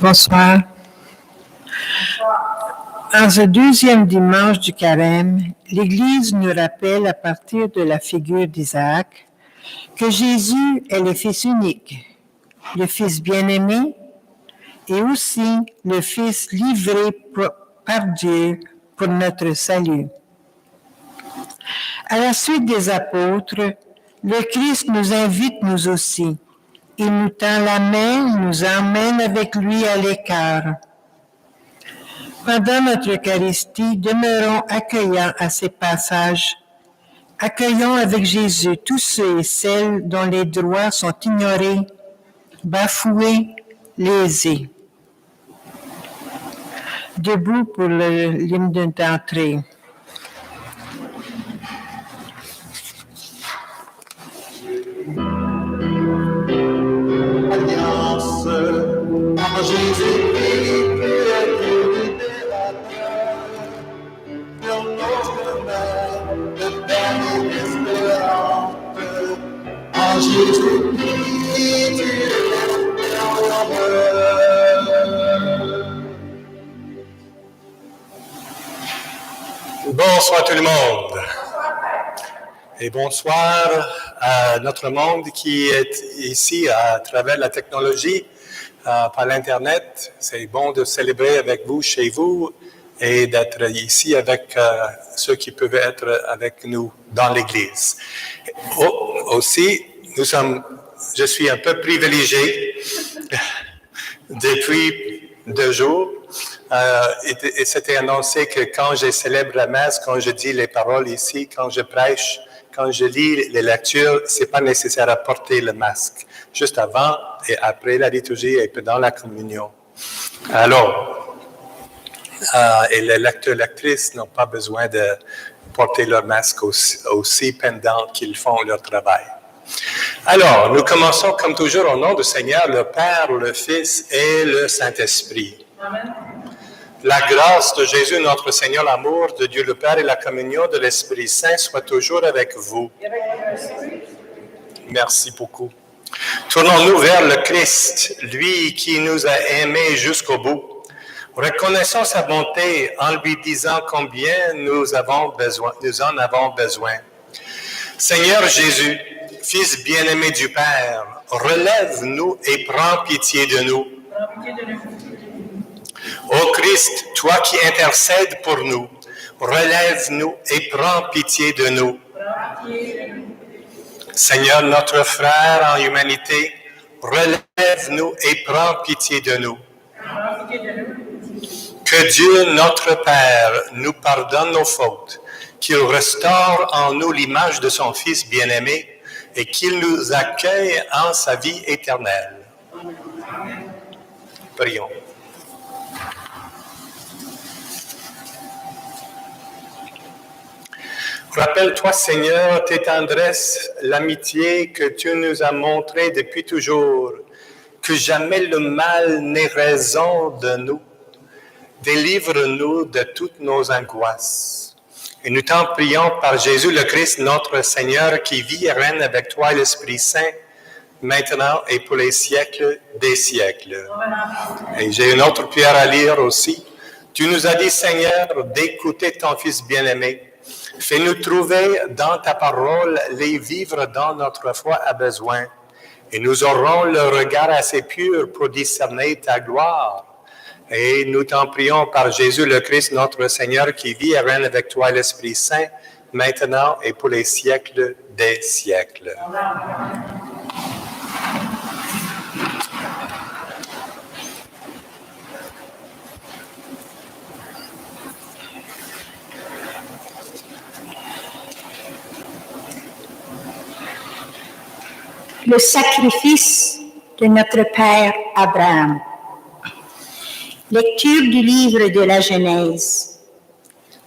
Bonsoir. En ce deuxième dimanche du Carême, l'Église nous rappelle à partir de la figure d'Isaac que Jésus est le Fils unique, le Fils bien-aimé et aussi le Fils livré par Dieu pour notre salut. À la suite des apôtres, le Christ nous invite nous aussi. Il nous tend la main, nous emmène avec lui à l'écart. Pendant notre Eucharistie, demeurons accueillants à ces passages. Accueillons avec Jésus tous ceux et celles dont les droits sont ignorés, bafoués, lésés. Debout pour l'hymne d'entrée. Alliance en Jésus-Christ, tu es libérateur. Pour notre mère, le Père espérante. En Jésus-Christ, tu es sauveur. Bonsoir tout le monde. Et bonsoir à notre monde qui est ici à travers la technologie, par l'Internet. C'est bon de célébrer avec vous chez vous et d'être ici avec ceux qui peuvent être avec nous dans l'Église. Aussi, je suis un peu privilégié depuis 2 jours. Et c'était annoncé que quand je célèbre la messe, quand je dis les paroles ici, quand je prêche, quand je lis les lectures, c'est pas nécessaire à porter le masque. Juste avant et après la liturgie et pendant la communion. Alors, et les lecteurs, lectrices n'ont pas besoin de porter leur masque aussi pendant qu'ils font leur travail. Alors, nous commençons comme toujours au nom du Seigneur, le Père, le Fils et le Saint-Esprit. Amen. La grâce de Jésus, notre Seigneur, l'amour de Dieu le Père et la communion de l'Esprit Saint soient toujours avec vous. Merci beaucoup. Tournons-nous vers le Christ, lui qui nous a aimés jusqu'au bout. Reconnaissons sa bonté en lui disant combien nous en avons besoin. Seigneur Jésus, Fils bien-aimé du Père, relève-nous et prends pitié de nous. Ô Christ, toi qui intercèdes pour nous, relève-nous et prends pitié de nous. Seigneur, notre frère en humanité, relève-nous et prends pitié de nous. Que Dieu, notre Père, nous pardonne nos fautes, qu'il restaure en nous l'image de son Fils bien-aimé et qu'il nous accueille en sa vie éternelle. Prions. Rappelle-toi, Seigneur, tes tendresses, l'amitié que tu nous as montrée depuis toujours, que jamais le mal n'ait raison de nous. Délivre-nous de toutes nos angoisses. Et nous t'en prions par Jésus le Christ, notre Seigneur, qui vit et règne avec toi et l'Esprit Saint, maintenant et pour les siècles des siècles. Et j'ai une autre prière à lire aussi. Tu nous as dit, Seigneur, d'écouter ton Fils bien-aimé. Fais-nous trouver dans ta parole les vivres dont notre foi a besoin, et nous aurons le regard assez pur pour discerner ta gloire. Et nous t'en prions par Jésus le Christ, notre Seigneur, qui vit et règne avec toi l'Esprit Saint, maintenant et pour les siècles des siècles. Amen. Le sacrifice de notre Père Abraham. Lecture du livre de la Genèse.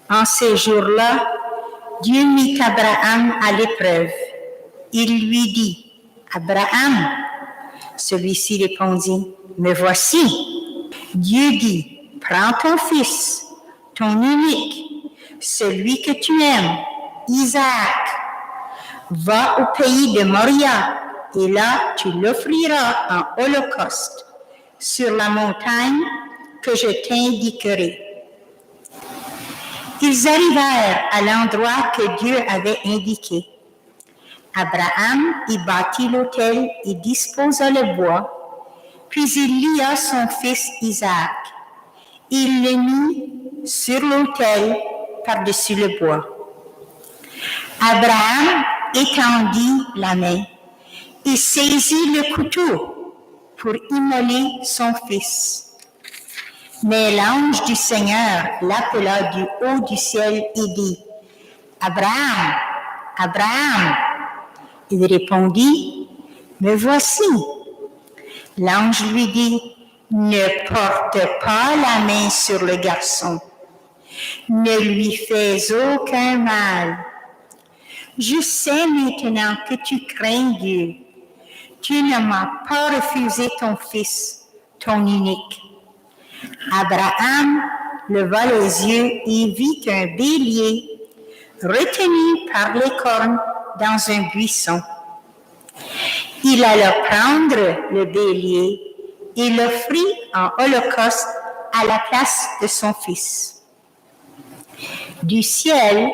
En ces jours-là, Dieu mit Abraham à l'épreuve. Il lui dit, « Abraham ?» Celui-ci répondit, « Me voici. » Dieu dit, « Prends ton fils, ton unique, celui que tu aimes, Isaac. Va au pays de Moria, et là tu l'offriras en holocauste sur la montagne que je t'indiquerai. Ils arrivèrent à l'endroit que Dieu avait indiqué. Abraham y bâtit l'autel et disposa le bois, puis il lia son fils Isaac. Il le mit sur l'autel par-dessus le bois. Abraham étendit la main et saisit le couteau pour immoler son fils. Mais l'ange du Seigneur l'appela du haut du ciel et dit, « Abraham, Abraham !» Il répondit, « Me voici. » L'ange lui dit, « Ne porte pas la main sur le garçon. Ne lui fais aucun mal. Je sais maintenant que tu crains Dieu. Tu ne m'as pas refusé ton fils, ton unique. » Abraham leva les yeux et vit un bélier retenu par les cornes dans un buisson. Il alla prendre le bélier et l'offrit en holocauste à la place de son fils. Du ciel,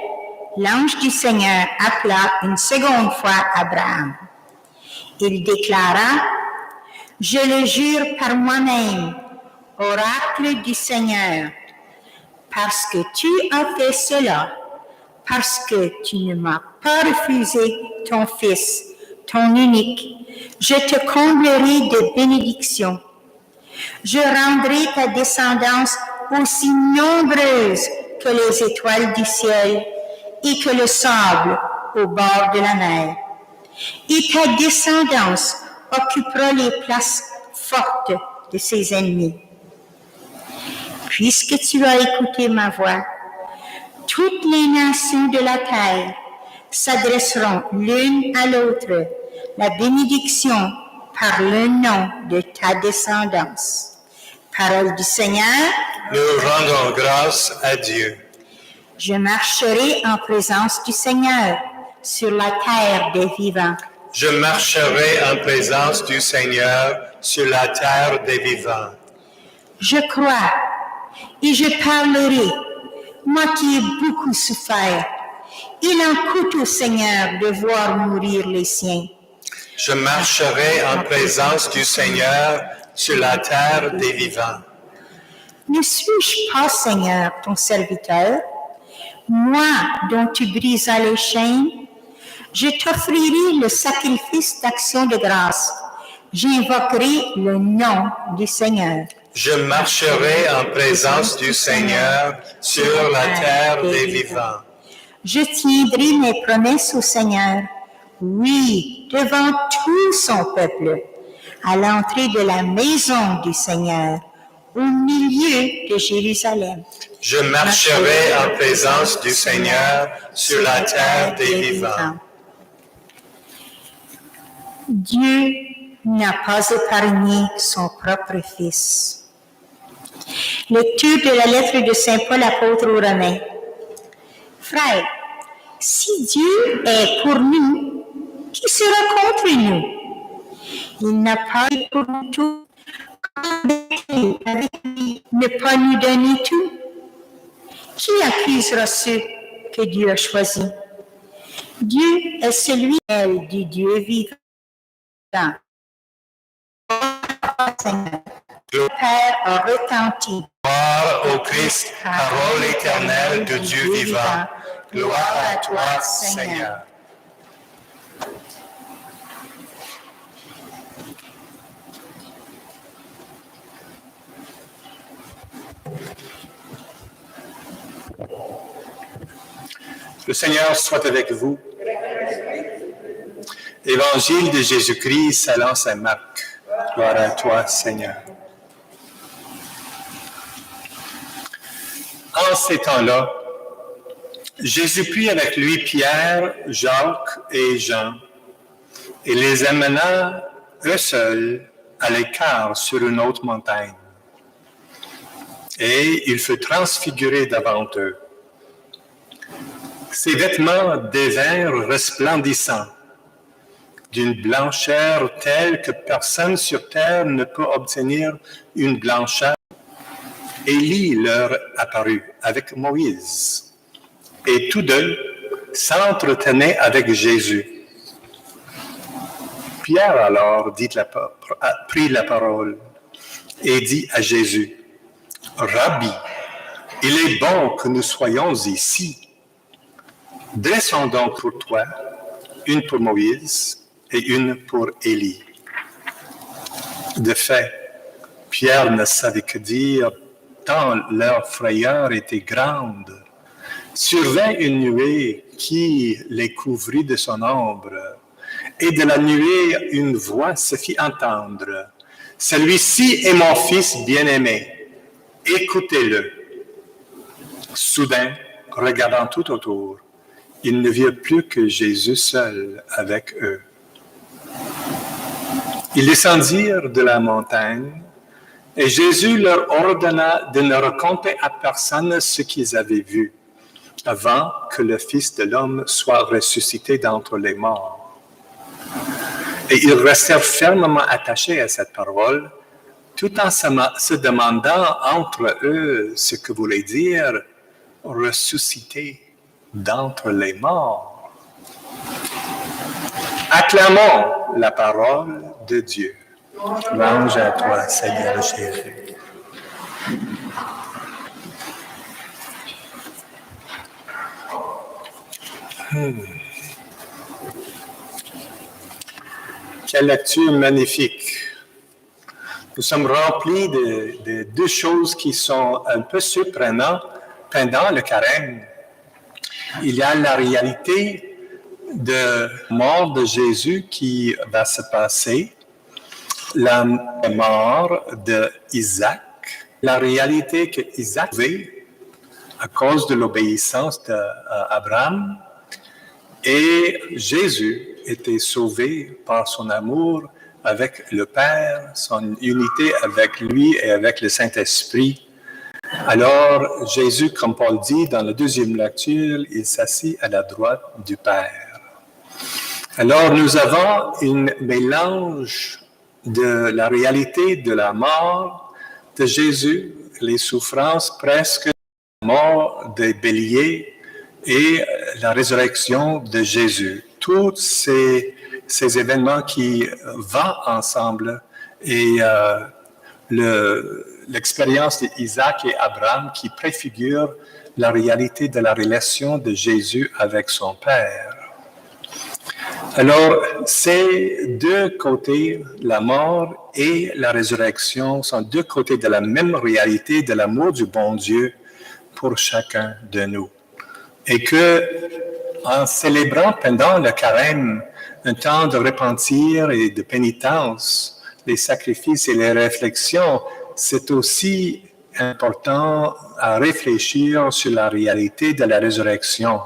l'ange du Seigneur appela une seconde fois Abraham. Il déclara, « Je le jure par moi-même, oracle du Seigneur, parce que tu as fait cela, parce que tu ne m'as pas refusé ton fils, ton unique, je te comblerai de bénédictions. Je rendrai ta descendance aussi nombreuse que les étoiles du ciel et que le sable au bord de la mer. Et ta descendance occupera les places fortes de ses ennemis. Puisque tu as écouté ma voix, toutes les nations de la terre s'adresseront l'une à l'autre la bénédiction par le nom de ta descendance. Parole du Seigneur. Nous rendons grâce à Dieu. Je marcherai en présence du Seigneur sur la terre des vivants. Je marcherai en présence du Seigneur sur la terre des vivants. Je crois et je parlerai, moi qui ai beaucoup souffert. Il en coûte au Seigneur de voir mourir les siens. Je marcherai en présence du Seigneur sur la terre des vivants. Ne suis-je pas, Seigneur, ton serviteur, moi dont tu brisas les chaînes? Je t'offrirai le sacrifice d'action de grâce. J'invoquerai le nom du Seigneur. Je marcherai en présence du Seigneur sur la terre des vivants. Je tiendrai mes promesses au Seigneur, oui, devant tout son peuple, à l'entrée de la maison du Seigneur, au milieu de Jérusalem. Je marcherai en présence du Seigneur sur la terre des vivants. Dieu n'a pas épargné son propre Fils. Lecture de la lettre de Saint Paul apôtre aux Romains. Frères, si Dieu est pour nous, qui sera contre nous? Il n'a pas été pour nous tout, avec lui, ne pas nous donner tout. Qui accusera ceux que Dieu a choisis? Dieu est celui du Dieu vivant. Seigneur. Le Père a retenti. Gloire au Christ, parole éternelle de Dieu vivant. Gloire à toi, Seigneur. Le Seigneur soit avec vous. Évangile de Jésus-Christ selon saint Marc. Gloire à toi, Seigneur. En ces temps-là, Jésus prit avec lui Pierre, Jacques et Jean, et les amena eux seuls à l'écart sur une haute montagne. Et il fut transfiguré devant eux. Ses vêtements devinrent resplendissants, d'une blancheur telle que personne sur terre ne peut obtenir une blancheur. Élie leur apparut avec Moïse, et tous deux s'entretenaient avec Jésus. Pierre alors prit la parole et dit à Jésus, « Rabbi, il est bon que nous soyons ici. Dressons donc pour toi une pour Moïse et une pour Élie. » De fait, Pierre ne savait que dire, tant leur frayeur était grande. Survint une nuée qui les couvrit de son ombre, et de la nuée une voix se fit entendre. « Celui-ci est mon fils bien-aimé, écoutez-le. » Soudain, regardant tout autour, ils ne virent plus que Jésus seul avec eux. Ils descendirent de la montagne, et Jésus leur ordonna de ne raconter à personne ce qu'ils avaient vu, avant que le Fils de l'homme soit ressuscité d'entre les morts. Et ils restèrent fermement attachés à cette parole, tout en se demandant entre eux ce que voulait dire « ressuscité d'entre les morts ». Acclamons la parole de Dieu. Louange à toi, Seigneur Jésus. Quelle lecture magnifique. Nous sommes remplis de deux choses qui sont un peu surprenantes pendant le carême. Il y a la réalité de la mort de Jésus qui va se passer, la mort d'Isaac, la réalité qu'Isaac avait à cause de l'obéissance d'Abraham, et Jésus était sauvé par son amour avec le Père, son unité avec lui et avec le Saint-Esprit. Alors, Jésus, comme Paul dit dans la deuxième lecture, il s'assit à la droite du Père. Alors, nous avons un mélange de la réalité de la mort de Jésus, les souffrances presque, la mort des béliers et la résurrection de Jésus. Tous ces événements qui vont ensemble et l'expérience d'Isaac et Abraham qui préfigure la réalité de la relation de Jésus avec son Père. Alors, ces deux côtés, la mort et la résurrection, sont deux côtés de la même réalité de l'amour du bon Dieu pour chacun de nous. Et que, en célébrant pendant le carême un temps de repentir et de pénitence, les sacrifices et les réflexions, c'est aussi important à réfléchir sur la réalité de la résurrection.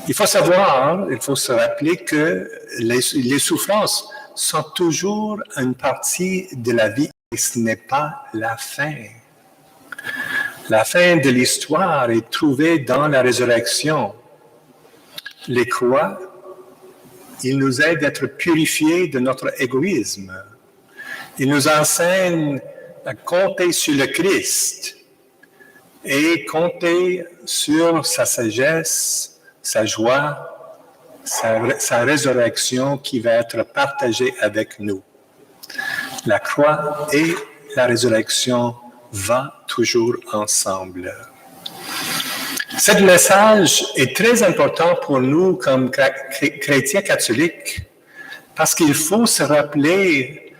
Il faut savoir, il faut se rappeler que les souffrances sont toujours une partie de la vie et ce n'est pas la fin. La fin de l'histoire est trouvée dans la résurrection. Les croix, ils nous aident à être purifiés de notre égoïsme. Ils nous enseignent à compter sur le Christ et compter sur sa sagesse, sa joie, sa résurrection qui va être partagée avec nous. La croix et la résurrection vont toujours ensemble. Ce message est très important pour nous comme chrétiens catholiques parce qu'il faut se rappeler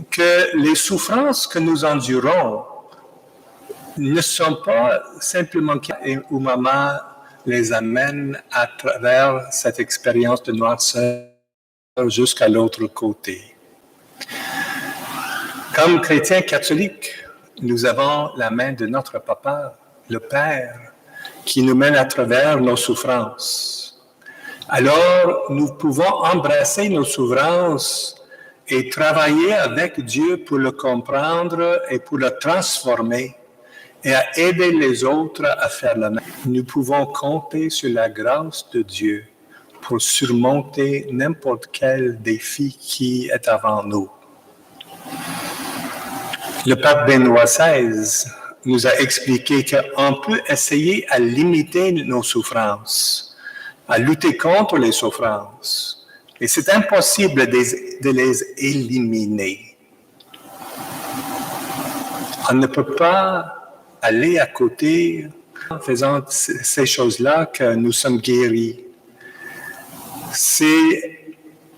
que les souffrances que nous endurons ne sont pas simplement où maman les amène à travers cette expérience de noirceur jusqu'à l'autre côté. Comme chrétiens catholiques, nous avons la main de notre Papa, le Père, qui nous mène à travers nos souffrances. Alors, nous pouvons embrasser nos souffrances et travailler avec Dieu pour le comprendre et pour le transformer et à aider les autres à faire la même. Nous pouvons compter sur la grâce de Dieu pour surmonter n'importe quel défi qui est avant nous. Le pape Benoît XVI nous a expliqué qu'on peut essayer à limiter nos souffrances, à lutter contre les souffrances, et c'est impossible de les éliminer. On ne peut pas aller à côté en faisant ces choses-là que nous sommes guéris. C'est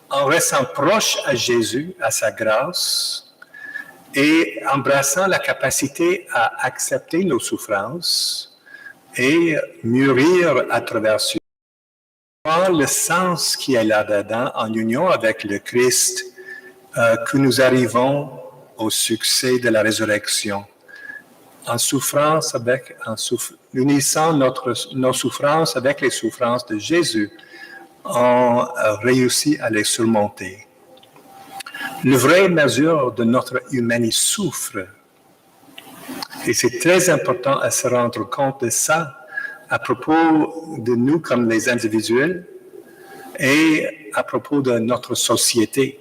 en restant proche à Jésus, à sa grâce, et embrassant la capacité à accepter nos souffrances et mûrir à travers cela. Voir le sens qui est là-dedans, en union avec le Christ, que nous arrivons au succès de la résurrection. En souffrance unissant nos souffrances avec les souffrances de Jésus, on réussit à les surmonter. La vraie mesure de notre humanité souffre. Et c'est très important à se rendre compte de ça à propos de nous comme les individuels et à propos de notre société.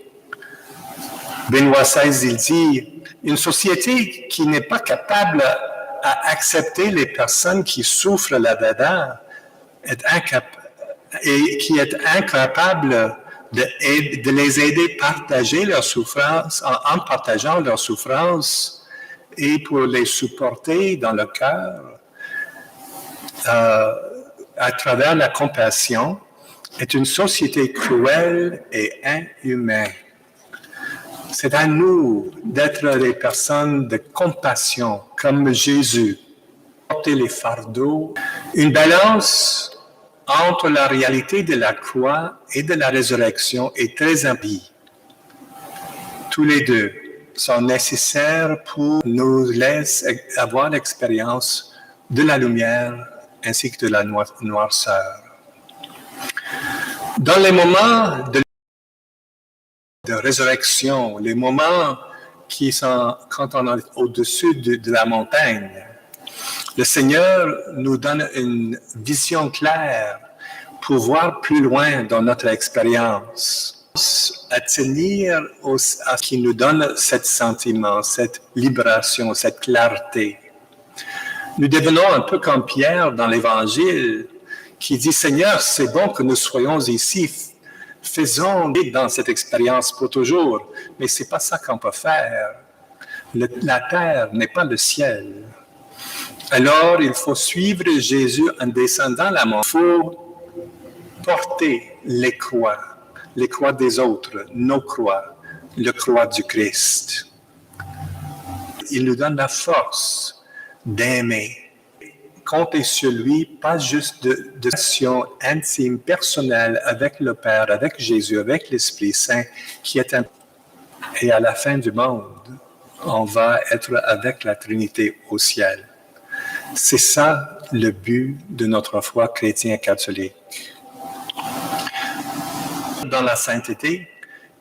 Benoît XVI, il dit, une société qui n'est pas capable à accepter les personnes qui souffrent là-dedans et qui est incapable de les aider à partager leur souffrance, en partageant leur souffrance et pour les supporter dans le cœur à travers la compassion, est une société cruelle et inhumaine. C'est à nous d'être des personnes de compassion comme Jésus, porter les fardeaux, une balance entre la réalité de la croix et de la résurrection est très ambiguë. Tous les deux sont nécessaires pour nous laisser avoir l'expérience de la lumière ainsi que de la noirceur. Dans les moments de résurrection, les moments qui sont quand on est au-dessus de la montagne, le Seigneur nous donne une vision claire pour voir plus loin dans notre expérience, à tenir à ce qui nous donne ce sentiment, cette libération, cette clarté. Nous devenons un peu comme Pierre dans l'Évangile qui dit « Seigneur, c'est bon que nous soyons ici, faisons dans cette expérience pour toujours, mais ce n'est pas ça qu'on peut faire. La terre n'est pas le ciel. » Alors, il faut suivre Jésus en descendant la montagne. Il faut porter les croix des autres, nos croix, la croix du Christ. Il nous donne la force d'aimer, compter sur lui, pas juste de relation intime, personnelle avec le Père, avec Jésus, avec l'Esprit Saint, qui est un... Et à la fin du monde, on va être avec la Trinité au ciel. C'est ça le but de notre foi chrétienne catholique. Dans la sainteté,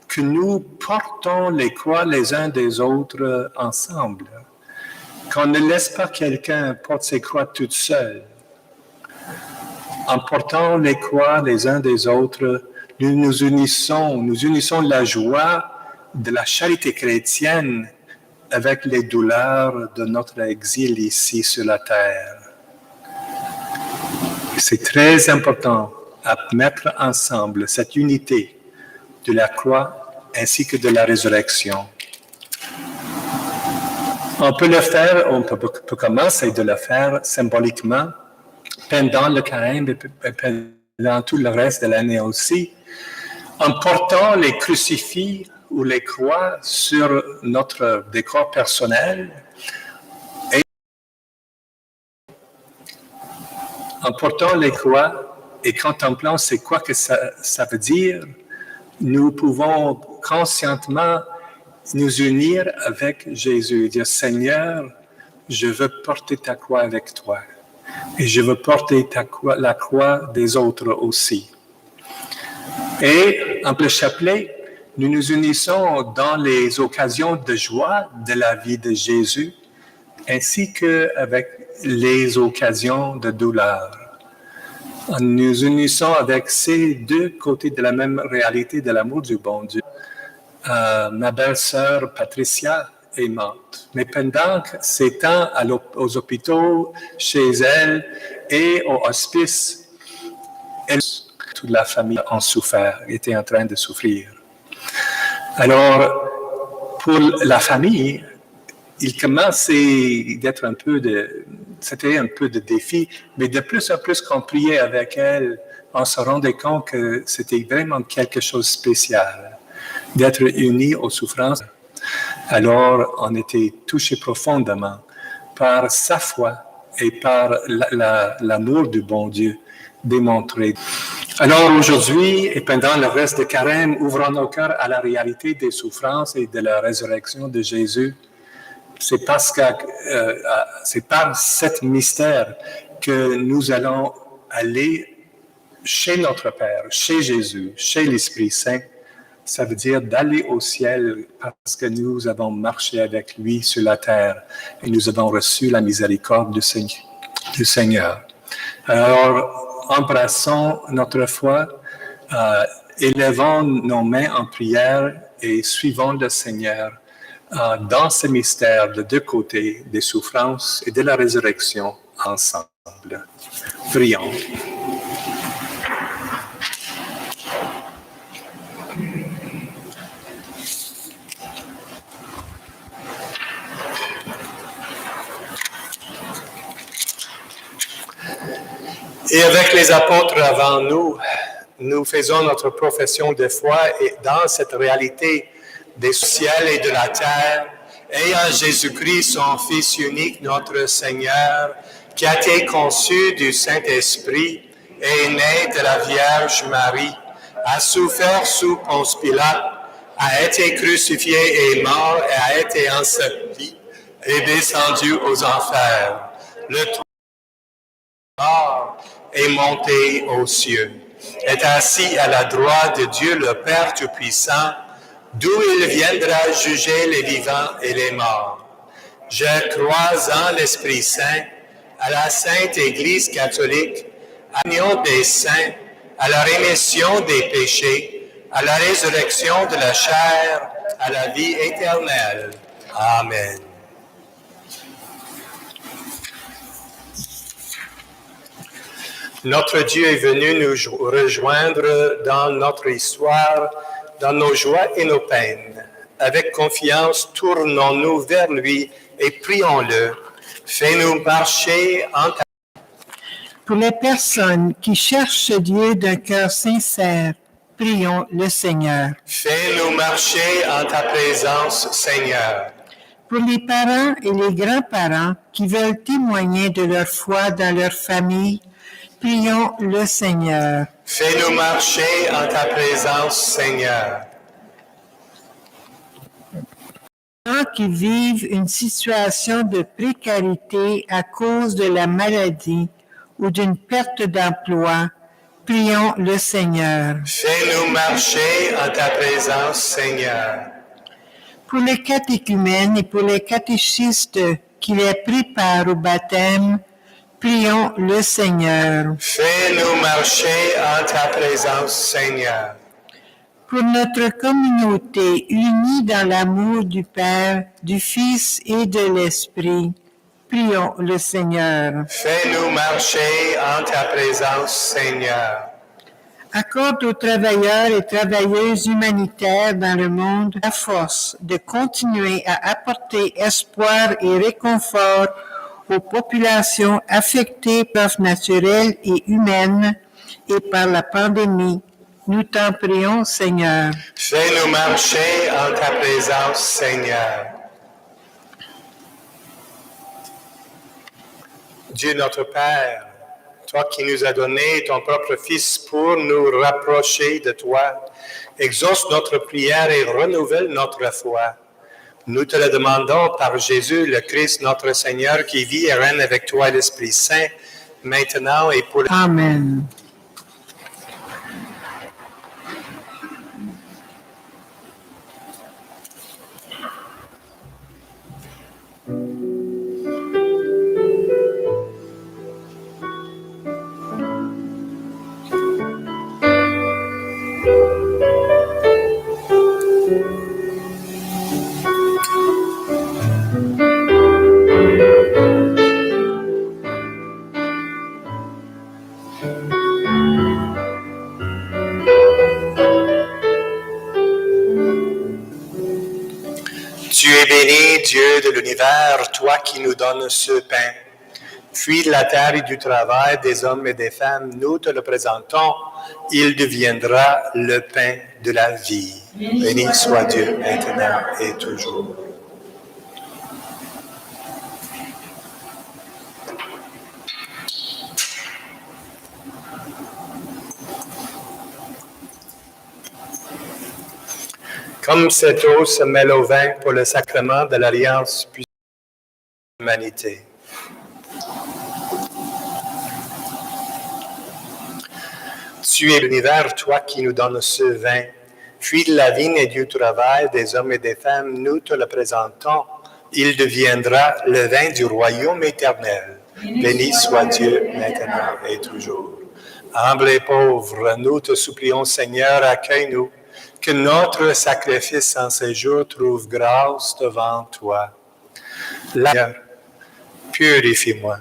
que nous portons les croix les uns des autres ensemble. Qu'on ne laisse pas quelqu'un porter ses croix toute seule. En portant les croix les uns des autres, nous unissons la joie de la charité chrétienne avec les douleurs de notre exil ici sur la terre. C'est très important à mettre ensemble cette unité de la croix ainsi que de la résurrection. On peut le faire, on peut commencer de le faire symboliquement pendant le carême et pendant tout le reste de l'année aussi, en portant les crucifix ou les croix sur notre décor personnel et en portant les croix et contemplant c'est quoi que ça veut dire, nous pouvons consciemment nous unir avec Jésus et dire « Seigneur, je veux porter ta croix avec toi et je veux porter la croix des autres aussi. » Et en le chapelet, nous nous unissons dans les occasions de joie de la vie de Jésus ainsi qu'avec les occasions de douleur. En nous unissant avec ces deux côtés de la même réalité de l'amour du bon Dieu. Ma belle-sœur Patricia est morte. Mais pendant ces temps aux hôpitaux, chez elle et au hospice, toute la famille en souffert, était en train de souffrir. Alors, pour la famille, il commençait d'être c'était un peu de défi, mais de plus en plus qu'on priait avec elle, on se rendait compte que c'était vraiment quelque chose de spécial, d'être unis aux souffrances. Alors, on était touchés profondément par sa foi et par l'amour du bon Dieu démontré. Alors aujourd'hui, et pendant le reste de Carême, ouvrons nos cœurs à la réalité des souffrances et de la résurrection de Jésus. C'est par cet mystère que nous allons aller chez notre Père, chez Jésus, chez l'Esprit Saint. Ça veut dire d'aller au ciel parce que nous avons marché avec lui sur la terre et nous avons reçu la miséricorde du Seigneur. Alors, embrassons notre foi, élevons nos mains en prière et suivons le Seigneur dans ce mystère de deux côtés des souffrances et de la résurrection ensemble. Prions. Et avec les apôtres avant nous, nous faisons notre profession de foi et dans cette réalité des ciels et de la terre, ayant Jésus-Christ, son Fils unique, notre Seigneur, qui a été conçu du Saint-Esprit et est né de la Vierge Marie, a souffert sous Ponce Pilate, a été crucifié et mort et a été enseveli et descendu aux enfers. Le mort est monté aux cieux, est assis à la droite de Dieu le Père Tout-Puissant, d'où il viendra juger les vivants et les morts. Je crois en l'Esprit Saint, à la Sainte Église catholique, à l'union des saints, à la rémission des péchés, à la résurrection de la chair, à la vie éternelle. Amen. Notre Dieu est venu nous rejoindre dans notre histoire, dans nos joies et nos peines. Avec confiance, tournons-nous vers lui et prions-le. Fais-nous marcher en ta... Pour les personnes qui cherchent Dieu d'un cœur sincère, prions le Seigneur. Fais-nous marcher en ta présence, Seigneur. Pour les parents et les grands-parents qui veulent témoigner de leur foi dans leur famille, prions le Seigneur. Fais-nous marcher en ta présence, Seigneur. Ceux qui vivent une situation de précarité à cause de la maladie ou d'une perte d'emploi, prions le Seigneur. Fais-nous marcher en ta présence, Seigneur. Pour les catéchumènes et pour les catéchistes qui les préparent au baptême, prions le Seigneur. Fais-nous marcher en ta présence, Seigneur. Pour notre communauté unie dans l'amour du Père, du Fils et de l'Esprit, prions le Seigneur. Fais-nous marcher en ta présence, Seigneur. Accorde aux travailleurs et travailleuses humanitaires dans le monde la force de continuer à apporter espoir et réconfort aux populations affectées par naturelles et humaines et par la pandémie. Nous t'en prions, Seigneur. Fais-nous marcher en ta présence, Seigneur. Dieu notre Père, toi qui nous as donné ton propre Fils pour nous rapprocher de toi, exauce notre prière et renouvelle notre foi. Nous te le demandons par Jésus, le Christ, notre Seigneur, qui vit et règne avec toi l'Esprit Saint, maintenant et pour... Amen. Tu es béni, Dieu de l'univers, toi qui nous donnes ce pain. Fruit de la terre et du travail des hommes et des femmes, nous te le présentons. Il deviendra le pain de la vie. Béni soit Dieu maintenant et toujours. Comme cette eau se mêle au vin pour le sacrement de l'alliance puissante de l'humanité. Tu es l'univers, toi qui nous donnes ce vin. Fruit de la vigne et du travail des hommes et des femmes, nous te le présentons. Il deviendra le vin du royaume éternel. Béni soit Dieu maintenant et toujours. Humble et pauvre, nous te supplions, Seigneur, accueille-nous. Que notre sacrifice en ces jours trouve grâce devant toi. Seigneur, purifie-moi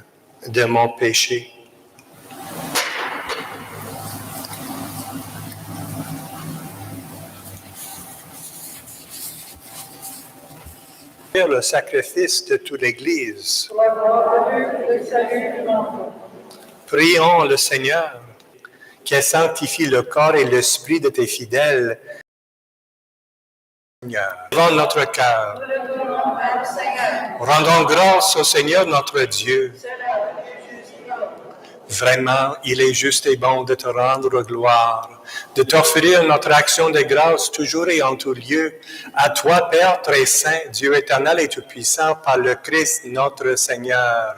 de mon péché. Le sacrifice de toute l'Église. Prions le Seigneur, qui sanctifie le corps et l'esprit de tes fidèles. Devant notre cœur, rendons grâce au Seigneur notre Dieu. Vraiment, il est juste et bon de te rendre gloire, de t'offrir notre action de grâce toujours et en tout lieu, à toi, Père très saint, Dieu éternel et tout-puissant, par le Christ notre Seigneur.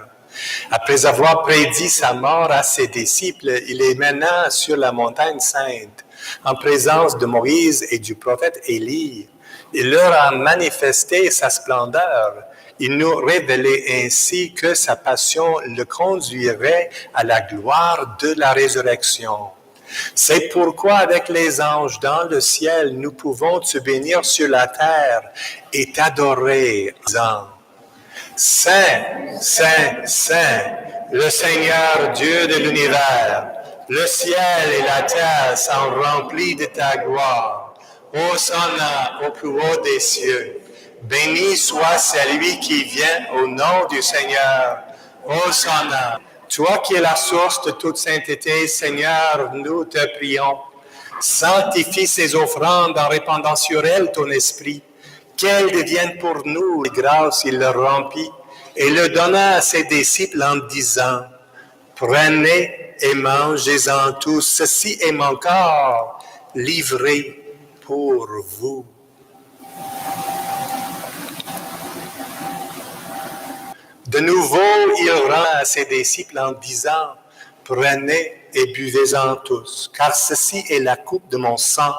Après avoir prédit sa mort à ses disciples, il est maintenant sur la montagne sainte, en présence de Moïse et du prophète Élie. Il leur a manifesté sa splendeur. Il nous révélait ainsi que sa passion le conduirait à la gloire de la résurrection. C'est pourquoi avec les anges dans le ciel, nous pouvons te bénir sur la terre et t'adorer, disant: Saint, Saint, Saint, le Seigneur Dieu de l'univers, le ciel et la terre sont remplis de ta gloire. Hosanna au plus haut des cieux. Béni soit celui qui vient au nom du Seigneur. Hosanna. Toi qui es la source de toute sainteté, Seigneur, nous te prions. Sanctifie ces offrandes en répandant sur elles ton esprit. Qu'elles deviennent pour nous les grâces, il leur remplit, et le donna à ses disciples en disant: Prenez et mangez-en tous, ceci est mon corps livré pour vous. De nouveau, il rend à ses disciples en disant: Prenez et buvez-en tous, car ceci est la coupe de mon sang,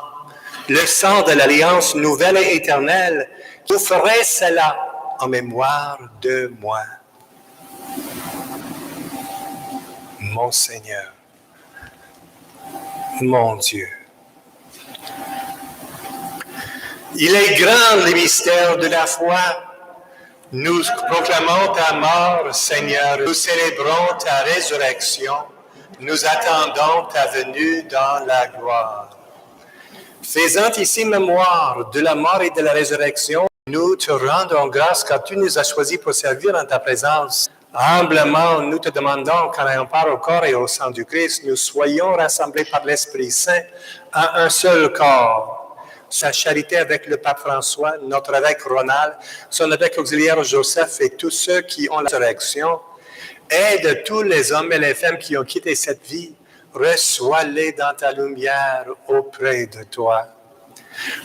le sang de l'alliance nouvelle et éternelle. Vous ferez cela en mémoire de moi. Mon Seigneur, mon Dieu. Il est grand le mystère de la foi. Nous proclamons ta mort, Seigneur. Nous célébrons ta résurrection. Nous attendons ta venue dans la gloire. Faisant ici mémoire de la mort et de la résurrection, nous te rendons grâce car tu nous as choisis pour servir en ta présence. Humblement, nous te demandons qu'en ayant part au corps et au sang du Christ, nous soyons rassemblés par l'Esprit Saint à un seul corps. Sa charité avec le pape François, notre évêque Ronald, son évêque auxiliaire Joseph et tous ceux qui ont la résurrection, aide tous les hommes et les femmes qui ont quitté cette vie, reçois-les dans ta lumière auprès de toi.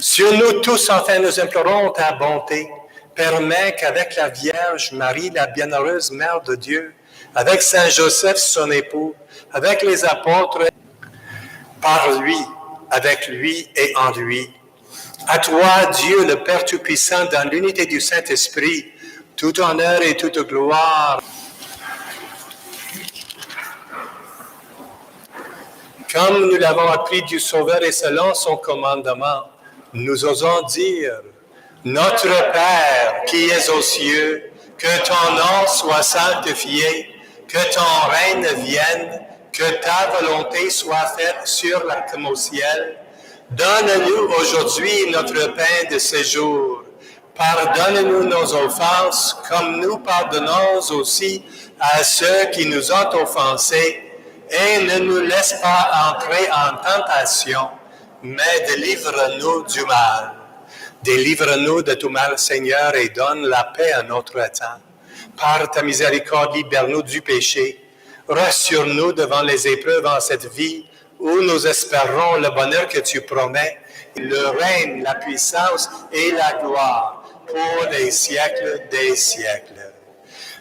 Sur nous tous, enfin, nous implorons ta bonté. Permets qu'avec la Vierge Marie, la bienheureuse Mère de Dieu, avec Saint Joseph, son époux, avec les apôtres, par lui, avec lui et en lui, à toi, Dieu, le Père Tout-Puissant, dans l'unité du Saint-Esprit, tout honneur et toute gloire. Comme nous l'avons appris du Sauveur et selon son commandement, nous osons dire: Notre Père qui es aux cieux, que ton nom soit sanctifié, que ton règne vienne, Que ta volonté soit faite sur la comme au ciel. Donne-nous aujourd'hui notre pain de ce jour. Pardonne-nous nos offenses, comme nous pardonnons aussi à ceux qui nous ont offensés. Et ne nous laisse pas entrer en tentation, mais délivre-nous du mal. Délivre-nous de tout mal, Seigneur, et donne la paix à notre temps. Par ta miséricorde, libère-nous du péché. Rassure-nous devant les épreuves en cette vie où nous espérons le bonheur que tu promets, le règne, la puissance et la gloire pour les siècles des siècles.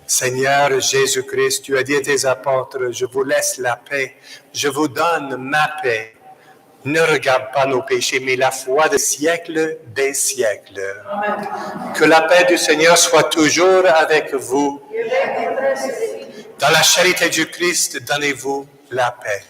Seigneur Jésus-Christ, tu as dit à tes apôtres, je vous laisse la paix, je vous donne ma paix. Ne regarde pas nos péchés, mais la foi des siècles des siècles. Amen. Que la paix du Seigneur soit toujours avec vous. Dans la charité du Christ, donnez-vous la paix.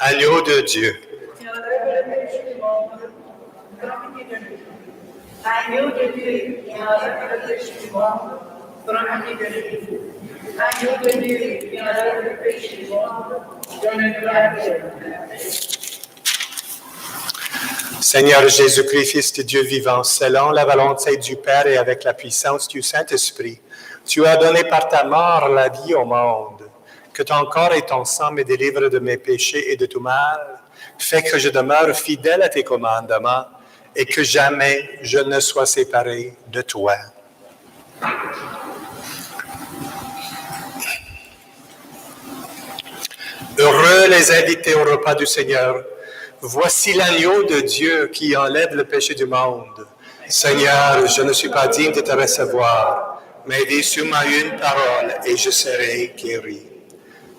Agneau de Dieu. Agneau de Dieu qui enlève le péché du monde, prends-nous de lui. Agneau de Dieu qui enlève le péché du monde, donne-nous la paix. Seigneur Jésus-Christ, Fils de Dieu vivant, selon la volonté du Père et avec la puissance du Saint-Esprit, tu as donné par ta mort la vie au monde. Que ton corps et ton sang me délivrent de mes péchés et de tout mal. Fais que je demeure fidèle à tes commandements et que jamais je ne sois séparé de toi. Heureux les invités au repas du Seigneur. Voici l'agneau de Dieu qui enlève le péché du monde. Seigneur, je ne suis pas digne de te recevoir, mais dis sur moi une parole et je serai guéri.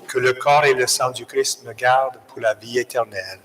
Que le corps et le sang du Christ me gardent pour la vie éternelle.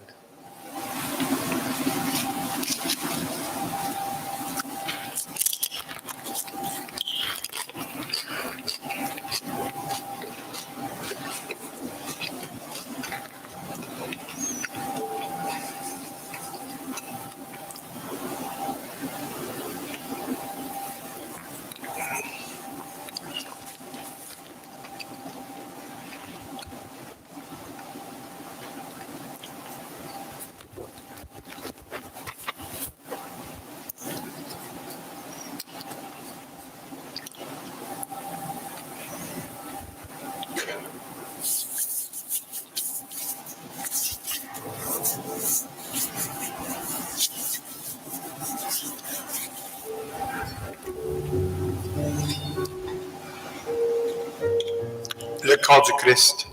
Le corps du Christ.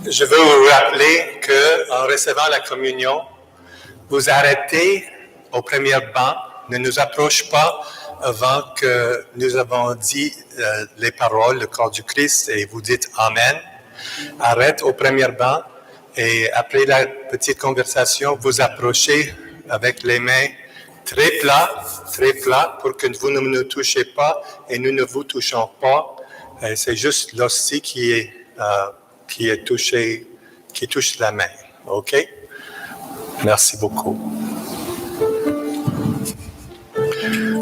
Je veux vous rappeler qu'en recevant la communion, vous arrêtez au premier banc, ne nous approche pas avant que nous avons dit les paroles, le corps du Christ, et vous dites Amen. Arrête au premier banc et après la petite conversation, vous approchez avec les mains très plats pour que vous ne nous touchez pas et nous ne vous touchons pas. C'est juste l'hostie qui touche la main. OK? Merci beaucoup.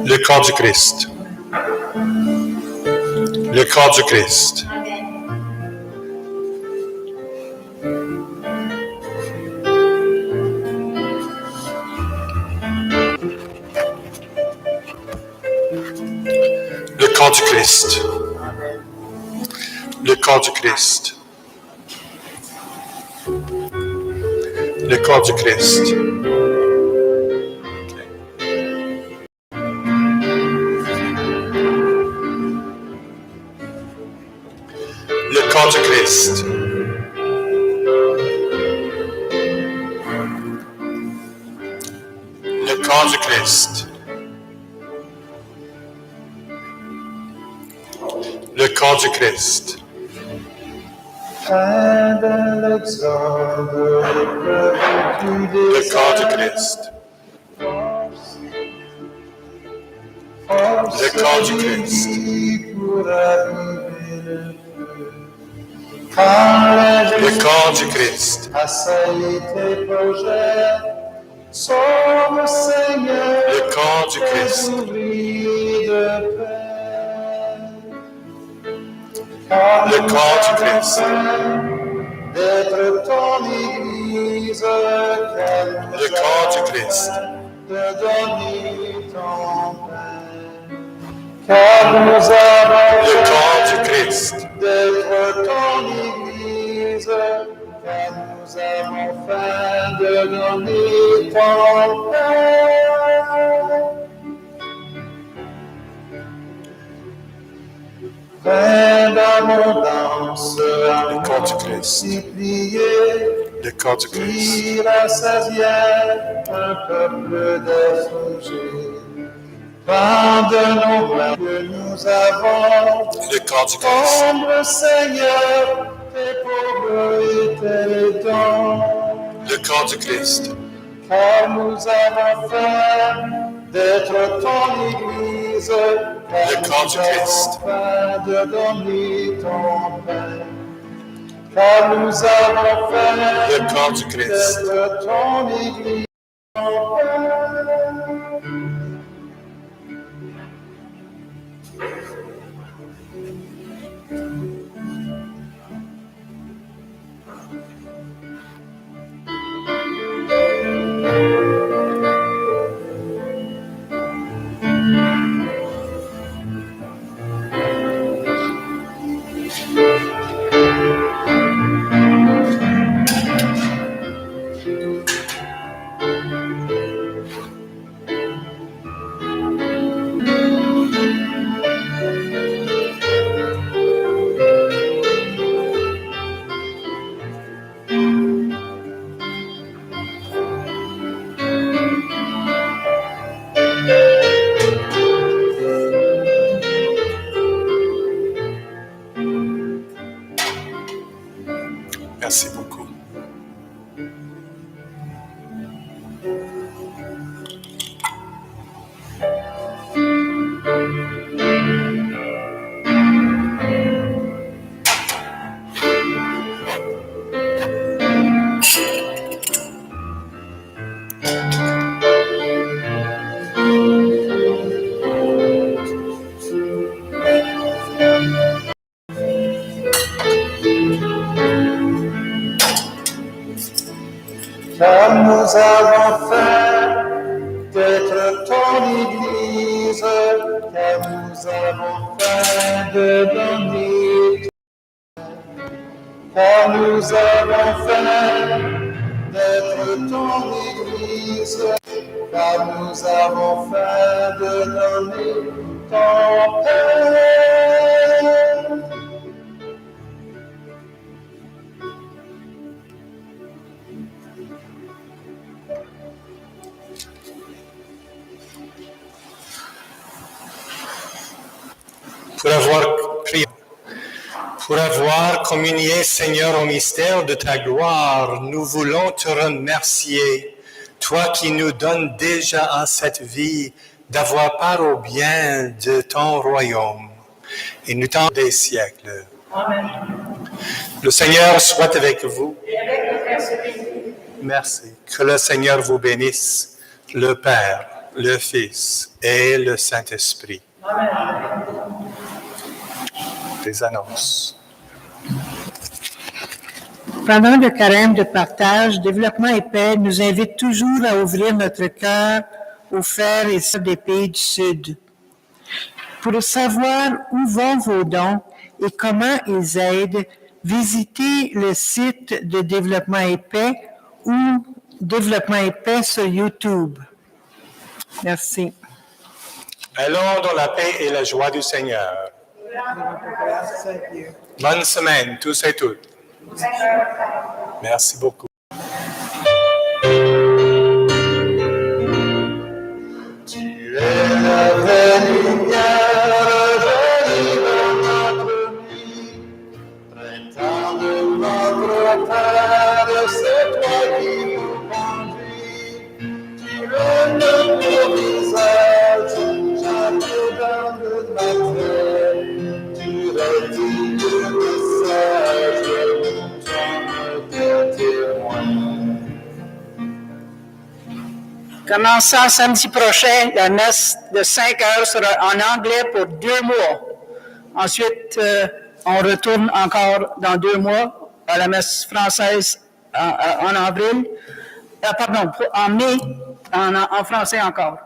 Le corps du Christ. Le corps du Christ. Le corps du Christ. Le corps du Christ. Le corps du Christ. Le corps du Christ. Le corps du Christ. Le corps du Christ. Le corps du Christ. Le corps du Christ. Le corps du Christ. Le corps du Christ. Le corps du Christ. D'être ton Église, Le corps du Christ. de donner ton pain. Car nous avons Le corps du Christ. d'être ton Église, car nous avons faim de donner ton pain. Pain d'abondance, Le corps du Christ. multiplié, Le corps du Christ. qui rassasiait un peuple d'affligés. Pain de nos mains que nous avons, Le corps du Christ. comble Seigneur, tes pauvres et tes dons. Le corps du Christ. Car nous avons faim d'être ton Église, car Le corps du nous avons Christ. faim de donner ton pain. Car nous avons faim Le corps du Christ. d'être ton Église, ton pain. Merci beaucoup. Car nous avons faim d'être ton Église, car nous avons faim de donner. Car nous avons faim d'être ton Église, car nous avons faim de donner ton pain. Pour avoir communié, Seigneur, au mystère de ta gloire, nous voulons te remercier, toi qui nous donnes déjà en cette vie d'avoir part au bien de ton royaume. Et nous t'en des siècles. Amen. Le Seigneur soit avec vous. Et avec le Saint-Esprit. Merci. Que le Seigneur vous bénisse, le Père, le Fils et le Saint-Esprit. Amen. Des annonces. Pendant le carême de partage, Développement et Paix nous invite toujours à ouvrir notre cœur aux frères et sœurs des pays du Sud. Pour savoir où vont vos dons et comment ils aident, visitez le site de Développement et Paix ou Développement et Paix sur YouTube. Merci. Allons dans la paix et la joie du Seigneur. Bonne semaine, tous et toutes. Merci beaucoup. Tu es la vraie lumière, jolie dans notre nuit. Printemps de notre terre, c'est toi qui nous conduis. Tu es notre visage, chacun de ma terre. Tu redis le message, nous sommes tes témoins. Commençant samedi prochain, la messe de 5 heures sera en anglais pour 2 mois. Ensuite, on retourne encore dans 2 mois à la messe française en avril. En mai, en français encore.